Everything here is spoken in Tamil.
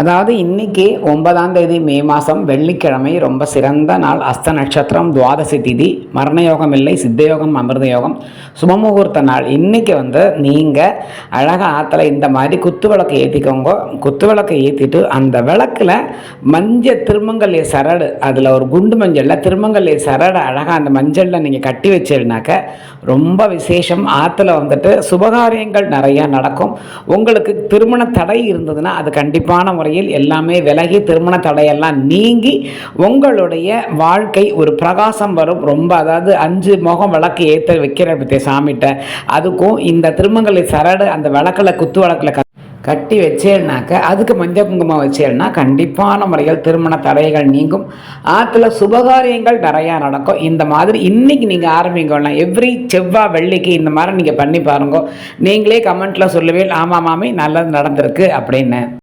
அதாவது இன்னைக்கு 9ஆம் தேதி மே மாதம் வெள்ளிக்கிழமை, ரொம்ப சிறந்த நாள். அஸ்த நட்சத்திரம், துவாதசி திதி, மரண யோகம் இல்லை, சித்த யோகம், அமிர்த யோகம், சுபமுகூர்த்த நாள். இன்னைக்கு நீங்கள் அழகாக ஆற்றுல இந்த மாதிரி குத்து விளக்கு ஏற்றிக்கோங்க. குத்து விளக்கை ஏற்றிட்டு அந்த விளக்கில் மஞ்சள் திருமங்கல்ய சரடு, அதில் ஒரு குண்டு மஞ்சளில் திருமங்கல்ய சரடு அழகாக அந்த மஞ்சளில் நீங்கள் கட்டி வச்சிருந்தாக்க ரொம்ப விசேஷம். ஆற்றுல சுபகாரியங்கள் நிறையா நடக்கும். உங்களுக்கு திருமண தடை இருந்ததுன்னா அது கண்டிப்பான முறையில் எல்லாமே விலகி திருமண தடையெல்லாம் நீங்கி உங்களுடைய வாழ்க்கை ஒரு பிரகாசம் வரும். ரொம்ப அதாவது 5 முகம் விளக்கு ஏற்ற வைக்கிற பற்றிய சாமிகிட்ட, அதுக்கும் இந்த திருமங்கலை சரடு அந்த விளக்கில் குத்து விளக்கில் கட்டி வச்சேன்னாக்க அதுக்கு மஞ்சள் குங்குமம் வச்சேன்னா கண்டிப்பான முறையில் திருமண தடைகள் நீங்கும். ஆற்றுல சுபகாரியங்கள் நிறையா நடக்கும். இந்த மாதிரி இன்றைக்கி நீங்கள் ஆரம்பிங்கன்னா எவ்ரி செவ்வாய் வெள்ளிக்கு இந்த மாதிரி நீங்கள் பண்ணி பாருங்க. நீங்களே கமெண்ட்டில் சொல்லுவேன், ஆமாம் மாமி நல்லது நடந்திருக்கு அப்படின்னு.